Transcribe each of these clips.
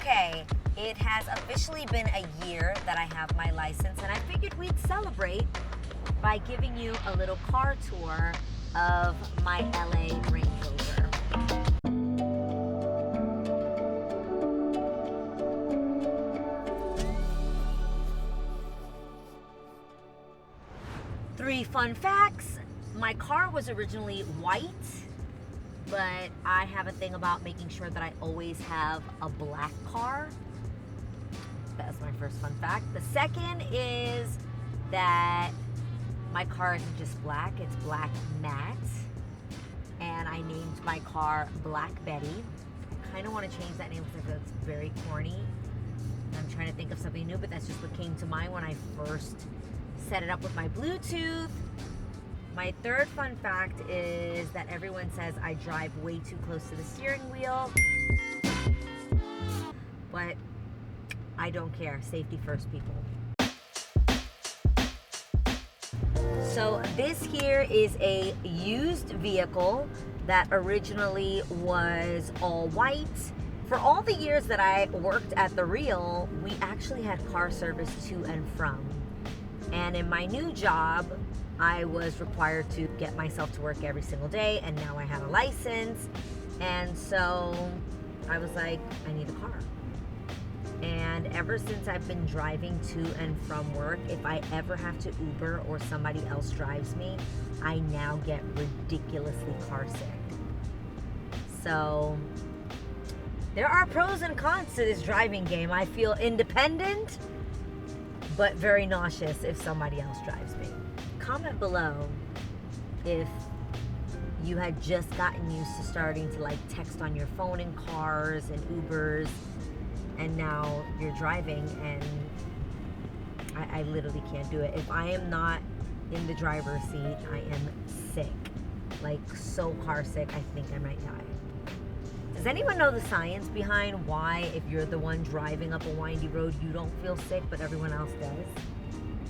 Okay, it has officially been a year that I have my license, and I figured we'd celebrate by giving you a little car tour of my LA Range Rover. Three fun facts. My car was originally white, but I have a thing about making sure that I always have a black car. That's my first fun fact. The second is that my car isn't just black, it's black matte. And I named my car Black Betty. I kind of want to change that name because I feel it's very corny. I'm trying to think of something new, but that's just what came to mind when I first set it up with my Bluetooth. My third fun fact is that everyone says I drive way too close to the steering wheel. But I don't care. Safety first, people. So this here is a used vehicle that originally was all white. For all the years that I worked at The Real, we actually had car service to and from. And in my new job, I was required to get myself to work every single day, and now I had a license. And so I was like, I need a car. And ever since I've been driving to and from work, if I ever have to Uber or somebody else drives me, I now get ridiculously car sick. So there are pros and cons to this driving game. I feel independent, but very nauseous if somebody else drives me. Comment below if you had just gotten used to starting to like text on your phone in cars and Ubers, and now you're driving and I literally can't do it. If I am not in the driver's seat, I am sick. Like so car sick, I think I might die. Does anyone know the science behind why if you're the one driving up a windy road, you don't feel sick, but everyone else does?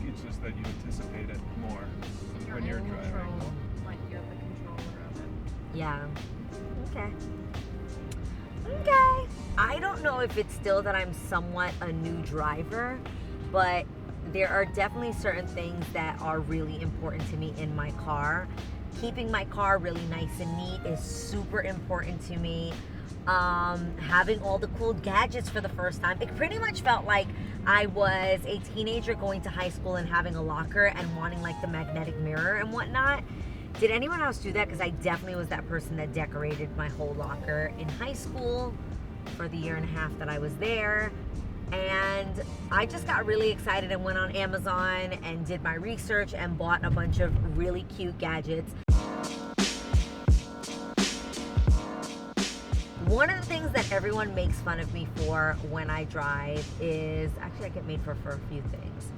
It's just that you anticipate it more when you're driving. Control. Like you have the controller of it. Yeah. Okay. I don't know if it's still that I'm somewhat a new driver, but there are definitely certain things that are really important to me in my car. Keeping my car really nice and neat is super important to me. Having all the cool gadgets for the first time. It pretty much felt like I was a teenager going to high school and having a locker and wanting like the magnetic mirror and whatnot. Did anyone else do that? Because I definitely was that person that decorated my whole locker in high school for the year and a half that I was there. And I just got really excited and went on Amazon and did my research and bought a bunch of really cute gadgets. One of the things that everyone makes fun of me for when I drive is, actually I get made for a few things.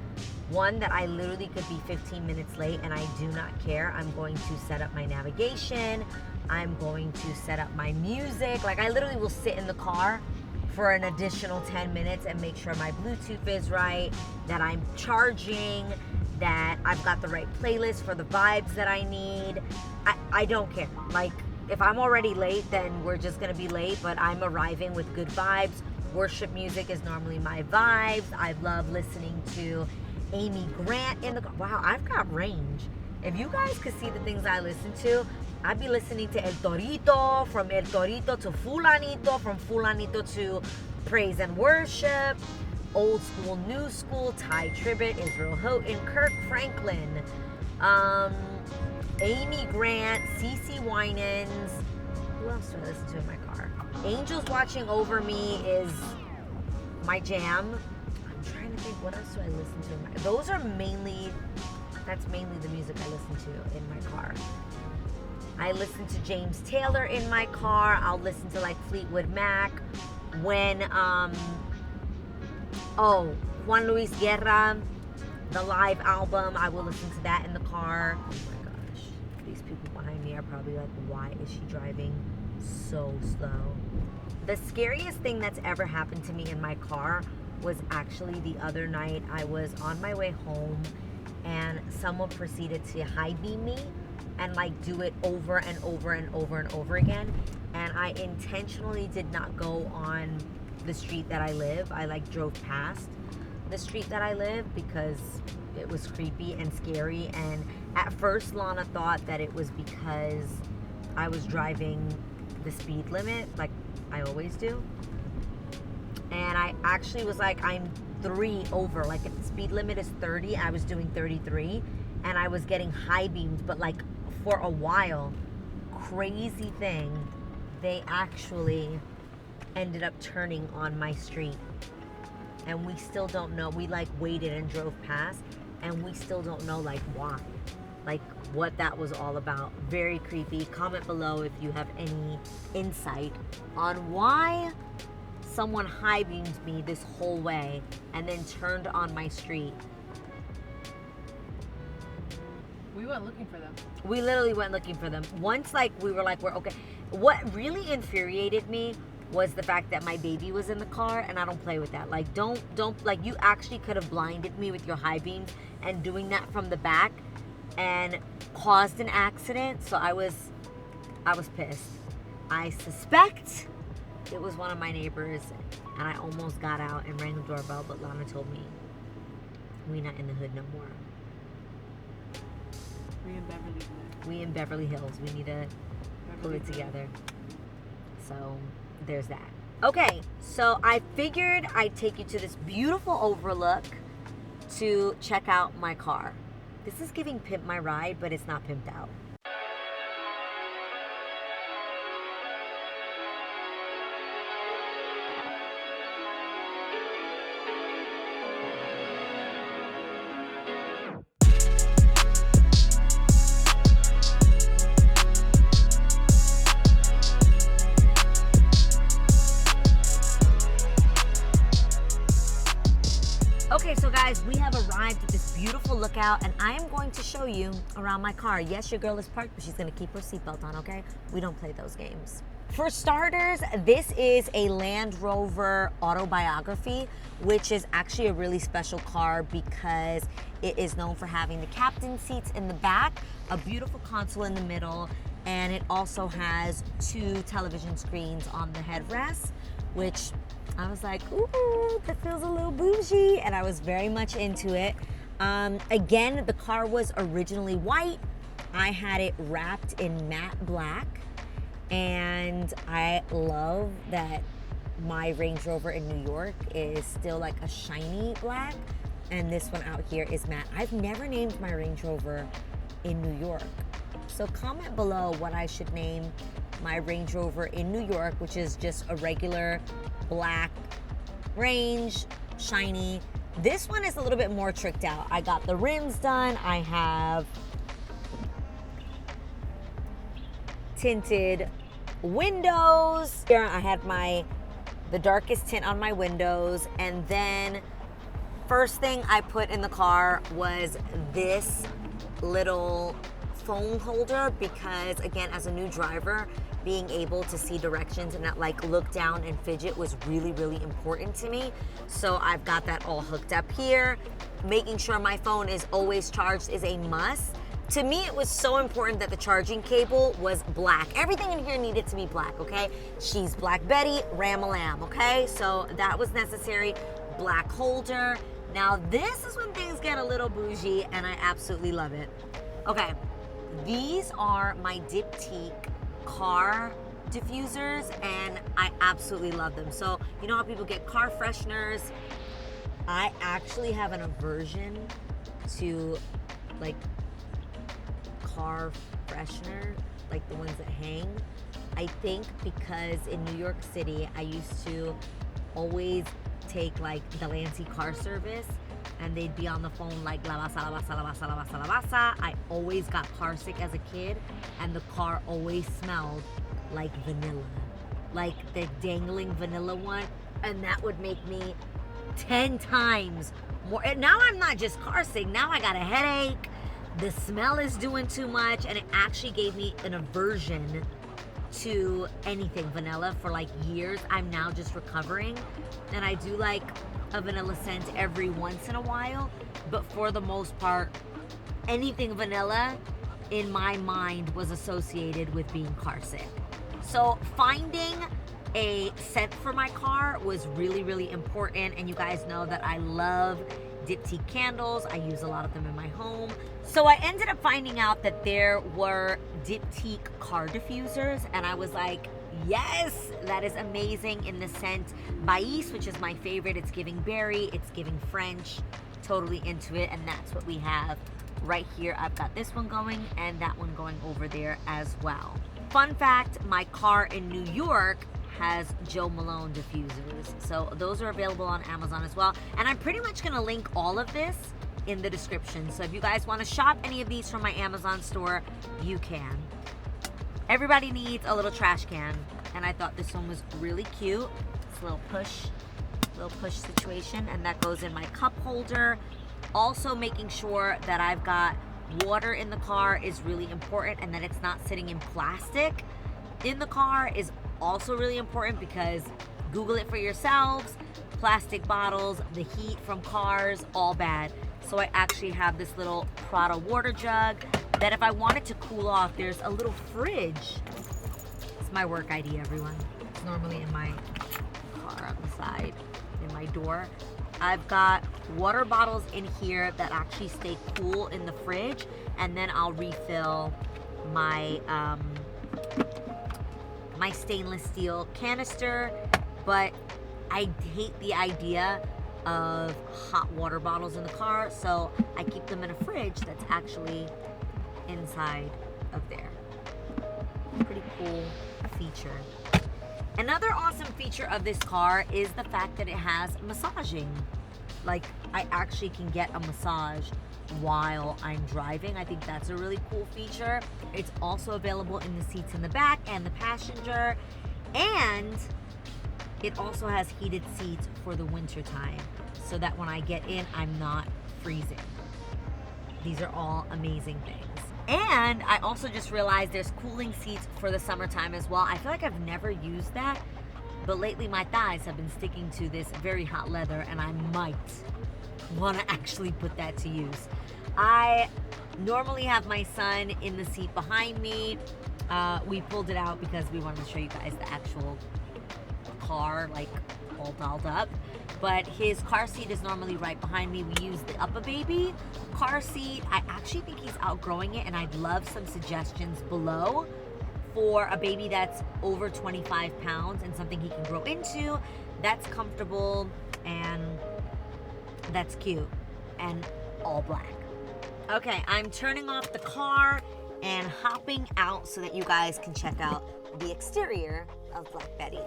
One, that I literally could be 15 minutes late and I do not care. I'm going to set up my navigation. I'm going to set up my music. Like I literally will sit in the car for an additional 10 minutes and make sure my Bluetooth is right, that I'm charging, that I've got the right playlist for the vibes that I need. I don't care. Like, if I'm already late, then we're just gonna be late, but I'm arriving with good vibes. Worship music is normally my vibes. I love listening to Amy Grant in the car. Wow, I've got range. If you guys could see the things I listen to, I'd be listening to El Torito, from El Torito to Fulanito, from Fulanito to Praise and Worship, old school, new school, Ty Tribbett, Israel Houghton, Kirk Franklin, Amy Grant, CeCe Winans. Who else do I listen to in my car? Angels Watching Over Me is my jam. I'm trying to think, what else do I listen to in my... That's mainly the music I listen to in my car. I listen to James Taylor in my car. I'll listen to like Fleetwood Mac. When, Juan Luis Guerra, the live album, I will listen to that in the car. Oh my gosh, these people behind me are probably like, why is she driving so slow? The scariest thing that's ever happened to me in my car was actually the other night. I was on my way home and someone proceeded to high beam me and like do it over and over and over and over again. And I intentionally did not go on the street that I live. I like drove past the street that I live because it was creepy and scary. And at first, Lana thought that it was because I was driving the speed limit, like I always do. And I actually was like, I'm 3 over. Like if the speed limit is 30, I was doing 33, and I was getting high beams. But like for a while, crazy thing, they actually ended up turning on my street, and we still don't know. We like waited and drove past, and we still don't know like why, like what that was all about. Very creepy. Comment below if you have any insight on why someone high beamed me this whole way and then turned on my street. We went looking for them. We literally went looking for them. Once like we were like, we're okay. What really infuriated me was the fact that my baby was in the car, and I don't play with that. Like don't like, you actually could have blinded me with your high beams, and doing that from the back and caused an accident. So I was pissed. I suspect it was one of my neighbors, and I almost got out and rang the doorbell, but Lana told me we not in the hood no more. We in Beverly Hills. We need to pull it together. So there's that. Okay, so I figured I'd take you to this beautiful overlook to check out my car. This is giving Pimp My Ride, but it's not pimped out. Okay, so guys, we have arrived at this beautiful lookout, and I am going to show you around my car. Yes, your girl is parked, but she's gonna keep her seatbelt on, okay? We don't play those games. For starters, this is a Land Rover autobiography, which is actually a really special car because it is known for having the captain seats in the back, a beautiful console in the middle, and it also has 2 television screens on the headrest, which I was like, ooh, that feels a little bougie, and I was very much into it. Again, the car was originally white. I had it wrapped in matte black, and I love that my Range Rover in New York is still like a shiny black, and this one out here is matte. I've never named my Range Rover in New York, so comment below what I should name my Range Rover in New York, which is just a regular black Range, shiny. This one is a little bit more tricked out. I got the rims done. I have tinted windows. Here I had the darkest tint on my windows, and then first thing I put in the car was this little phone holder, because again, as a new driver, being able to see directions and not like look down and fidget was really, really important to me. So I've got that all hooked up here. Making sure my phone is always charged is a must. To me, it was so important that the charging cable was black. Everything in here needed to be black, okay? She's Black Betty, Ram-a-lamb, okay? So that was necessary. Black holder. Now this is when things get a little bougie, and I absolutely love it. Okay, these are my Diptyque car diffusers, and I absolutely love them. So you know how people get car fresheners? I actually have an aversion to like car freshener, like the ones that hang. I think because in New York City, I used to always take like the Lancy car service, and they'd be on the phone like la basa, la basa, la basa, la basa, la basa. I always got car sick as a kid, and the car always smelled like vanilla, like the dangling vanilla one, and that would make me 10 times more. And now I'm not just car sick, now I got a headache. The smell is doing too much, and it actually gave me an aversion to anything vanilla for like years. I'm now just recovering, and I do like a vanilla scent every once in a while, but for the most part, anything vanilla in my mind was associated with being car sick. So finding a scent for my car was really, really important. And you guys know that I love diptyque candles. I use a lot of them in my home. So I ended up finding out that there were diptyque car diffusers, and I was like, yes, that is amazing. In the scent Baies, which is my favorite. It's giving berry, it's giving French, totally into it. And that's what we have right here. I've got this one going and that one going over there as well. Fun fact, my car in New York has Joe Malone diffusers. So those are available on Amazon as well. And I'm pretty much gonna link all of this in the description. So if you guys wanna shop any of these from my Amazon store, you can. Everybody needs a little trash can. And I thought this one was really cute. This little push situation. And that goes in my cup holder. Also making sure that I've got water in the car is really important, and that it's not sitting in plastic in the car is also really important, because Google it for yourselves. Plastic bottles, the heat from cars, all bad. So I actually have this little Prada water jug that if I wanted to cool off, there's a little fridge. It's my work ID, everyone. It's normally in my car on the side, in my door. I've got water bottles in here that actually stay cool in the fridge, and then I'll refill my my stainless steel canister. But I hate the idea of hot water bottles in the car, so I keep them in a fridge that's actually inside of there. Pretty cool feature. Another awesome feature of this car is the fact that it has massaging. Like, I actually can get a massage while I'm driving. I think that's a really cool feature. It's also available in the seats in the back and the passenger. And it also has heated seats for the winter time, so that when I get in, I'm not freezing. These are all amazing things. And I also just realized there's cooling seats for the summertime as well. I feel like I've never used that, but lately my thighs have been sticking to this very hot leather, and I might want to actually put that to use. I normally have my son in the seat behind me. We pulled it out because we wanted to show you guys the actual car, like all dolled up. But his car seat is normally right behind me. We use the UppaBaby car seat. I actually think he's outgrowing it, and I'd love some suggestions below for a baby that's over 25 pounds and something he can grow into, that's comfortable and that's cute, and all black. Okay, I'm turning off the car and hopping out so that you guys can check out the exterior of Black Betty.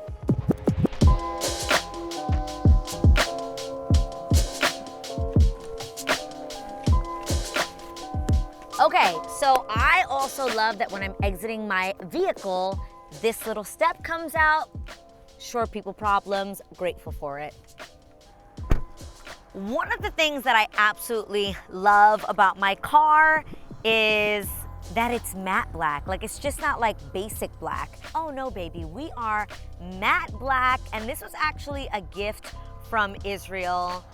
Okay, so I also love that when I'm exiting my vehicle, this little step comes out. Short people problems, grateful for it. One of the things that I absolutely love about my car is that it's matte black. Like, it's just not like basic black. Oh no, baby, we are matte black. And this was actually a gift from Israel.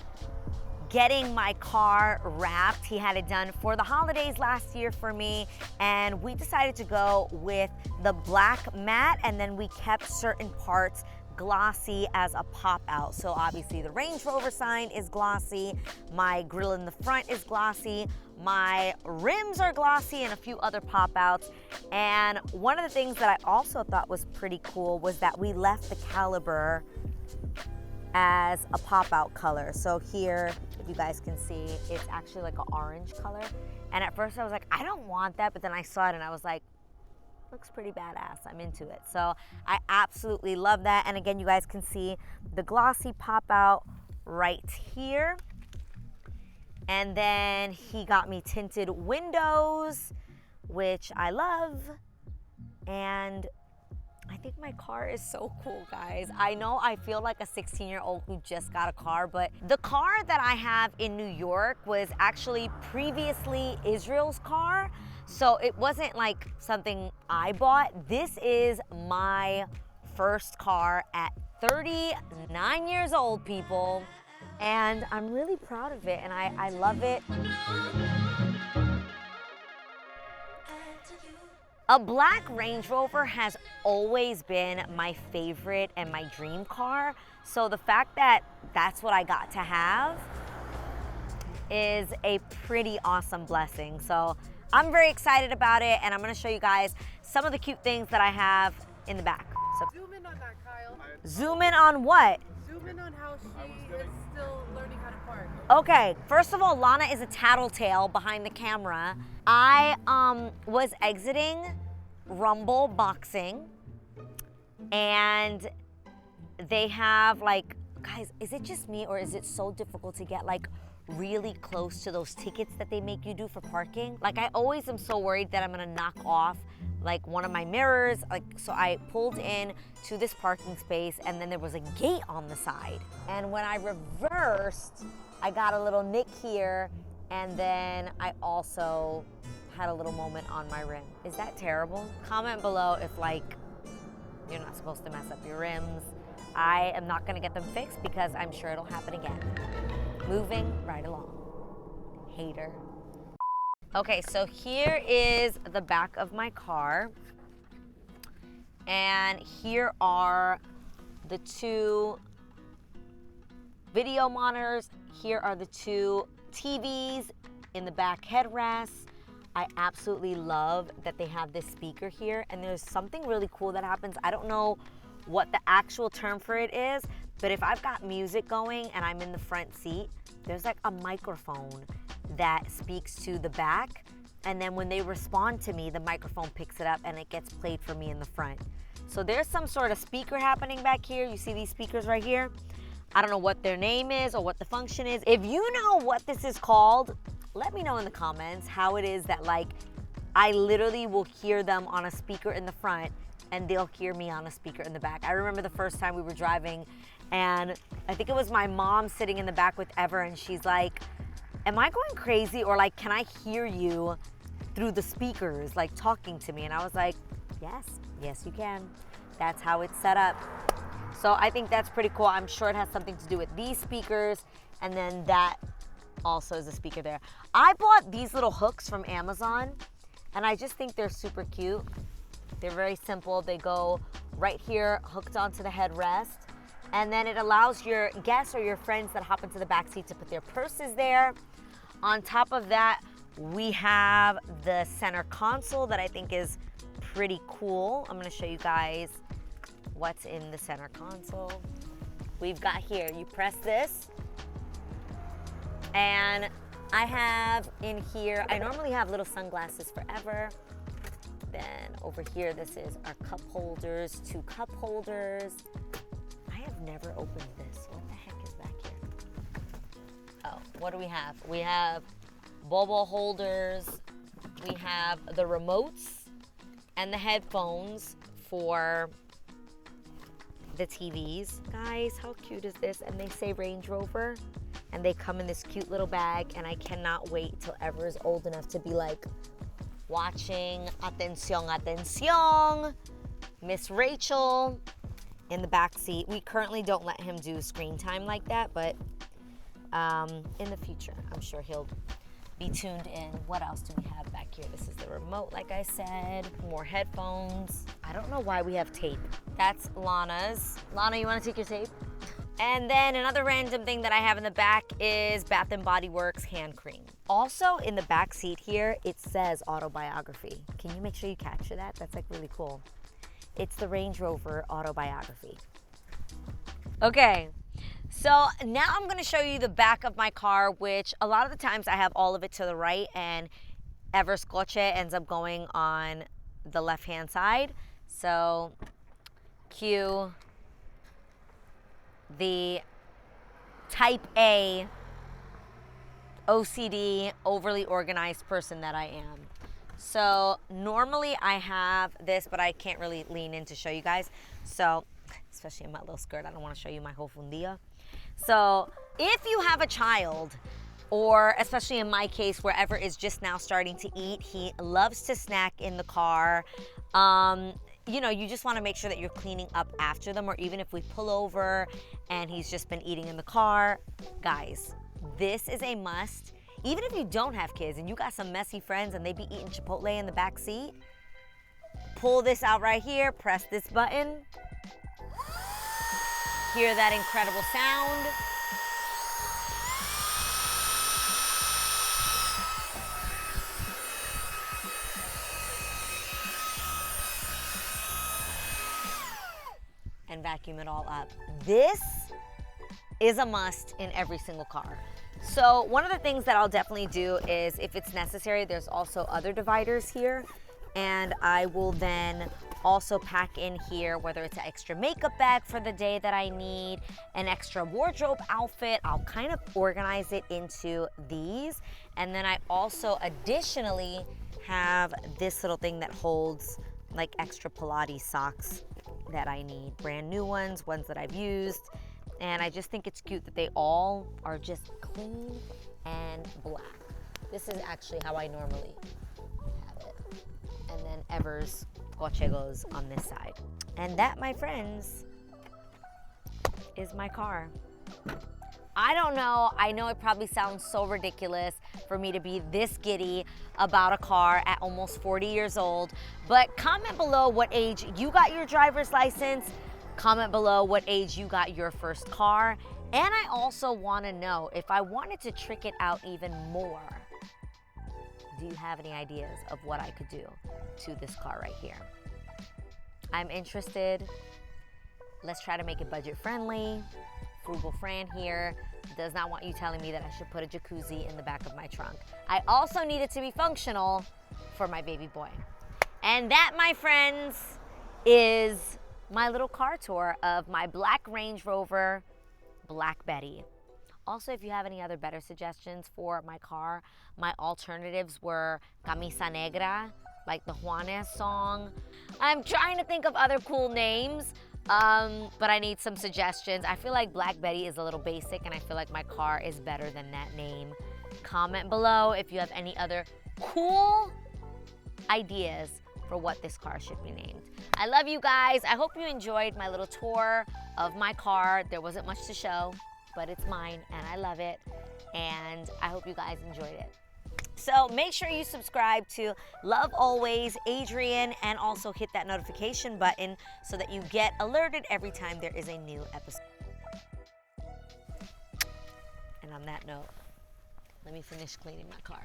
Getting my car wrapped. He had it done for the holidays last year for me, and we decided to go with the black matte, and then we kept certain parts glossy as a pop out. So obviously the Range Rover sign is glossy, my grill in the front is glossy, my rims are glossy, and a few other pop outs. And one of the things that I also thought was pretty cool was that we left the caliber as a pop-out color. So here, if you guys can see, it's actually like an orange color. And at first I was like, I don't want that, but then I saw it and I was like, looks pretty badass, I'm into it. So I absolutely love that. And again, you guys can see the glossy pop-out right here. And then he got me tinted windows, which I love. And I think my car is so cool, guys. I know I feel like a 16-year-old who just got a car, but the car that I have in New York was actually previously Israel's car. So it wasn't like something I bought. This is my first car at 39 years old, people. And I'm really proud of it, and I love it. A black Range Rover has always been my favorite and my dream car. So the fact that that's what I got to have is a pretty awesome blessing. So I'm very excited about it, and I'm gonna show you guys some of the cute things that I have in the back. So Zoom in on that, Kyle. zoom in on what? Zoom in on how she is still learning how to park. Okay, first of all, Lana is a tattletale behind the camera. I was exiting Rumble Boxing, and they have like, guys, is it just me or is it so difficult to get like really close to those tickets that they make you do for parking? Like, I always am so worried that I'm gonna knock off like one of my mirrors. Like, so I pulled in to this parking space, and then there was a gate on the side. And when I reversed, I got a little nick here, and then I also had a little moment on my rim. Is that terrible? Comment below if like you're not supposed to mess up your rims. I am not gonna get them fixed because I'm sure it'll happen again. Moving right along. Hater. Okay, so here is the back of my car. And here are the two video monitors. Here are the two TVs in the back headrests. I absolutely love that they have this speaker here, and there's something really cool that happens. I don't know what the actual term for it is, but if I've got music going and I'm in the front seat, there's like a microphone that speaks to the back, and then when they respond to me, the microphone picks it up and it gets played for me in the front. So there's some sort of speaker happening back here. You see these speakers right here? I don't know what their name is or what the function is. If you know what this is called, let me know in the comments how it is that like I literally will hear them on a speaker in the front and they'll hear me on a speaker in the back. I remember the first time we were driving, and I think it was my mom sitting in the back with Ever, and she's like, am I going crazy, or like, can I hear you through the speakers like talking to me? And I was like, yes you can. That's how it's set up. So I think that's pretty cool. I'm sure it has something to do with these speakers, and then that also is a speaker there. I bought these little hooks from Amazon, and I just think they're super cute. They're very simple. They go right here, hooked onto the headrest, and then it allows your guests or your friends that hop into the back seat to put their purses there. On top of that, we have the center console that I think is pretty cool. I'm gonna show you guys what's in the center console. We've got here, you press this, and I have in here, I normally have little sunglasses forever. Then over here, this is our cup holders, 2 cup holders. I have never opened this. What the heck is back here? Oh, what do we have? We have bobo holders. We have the remotes and the headphones for the TVs. Guys, how cute is this? And they say Range Rover, and they come in this cute little bag, and I cannot wait till Ever is old enough to be like watching Atención, Miss Rachel in the back seat. We currently don't let him do screen time like that, but in the future, I'm sure he'll be tuned in. What else do we have back here? This is the remote, like I said. More headphones. I don't know why we have tape. That's Lana's. Lana, you want to take your tape? And then another random thing that I have in the back is Bath & Body Works hand cream. Also in the back seat here, it says autobiography. Can you make sure you capture that? That's like really cool. It's the Range Rover autobiography. Okay, so now I'm gonna show you the back of my car, which a lot of the times I have all of it to the right, and Ever's coche ends up going on the left-hand side. So cue the type A OCD, overly organized person that I am. So normally I have this, but I can't really lean in to show you guys. So, especially in my little skirt, I don't want to show you my whole fundia. So if you have a child, or especially in my case, where Ever is just now starting to eat, he loves to snack in the car. You know, you just want to make sure that you're cleaning up after them, or even if we pull over and he's just been eating in the car. Guys, this is a must. Even if you don't have kids and you got some messy friends and they be eating Chipotle in the back seat, pull this out right here, press this button. Hear that incredible sound. And vacuum it all up. This is a must in every single car. So one of the things that I'll definitely do is, if it's necessary, there's also other dividers here, and I will then also pack in here, whether it's an extra makeup bag for the day that I need, an extra wardrobe outfit. I'll kind of organize it into these. And then I also additionally have this little thing that holds like extra Pilates socks that I need, brand new ones that I've used. And I just think it's cute that they all are just clean and black. This is actually how I normally have it. And then Ever's coche goes on this side. And that, my friends, is my car. I don't know, I know it probably sounds so ridiculous for me to be this giddy about a car at almost 40 years old, but comment below what age you got your driver's license. Comment below what age you got your first car. And I also want to know, if I wanted to trick it out even more, do you have any ideas of what I could do to this car right here? I'm interested. Let's try to make it budget friendly. Frugal Fran here does not want you telling me that I should put a jacuzzi in the back of my trunk. I also need it to be functional for my baby boy. And that, my friends, is my little car tour of my black Range Rover Black Betty. Also, if you have any other better suggestions for my car, my alternatives were Camisa Negra, like the Juanes song. I'm trying to think of other cool names, but I need some suggestions. I feel like Black Betty is a little basic, and I feel like my car is better than that name. Comment below if you have any other cool ideas for what this car should be named. I love you guys. I hope you enjoyed my little tour of my car. There wasn't much to show, but it's mine and I love it. And I hope you guys enjoyed it. So make sure you subscribe to Love Always Adrian, and also hit that notification button so that you get alerted every time there is a new episode. And on that note, let me finish cleaning my car.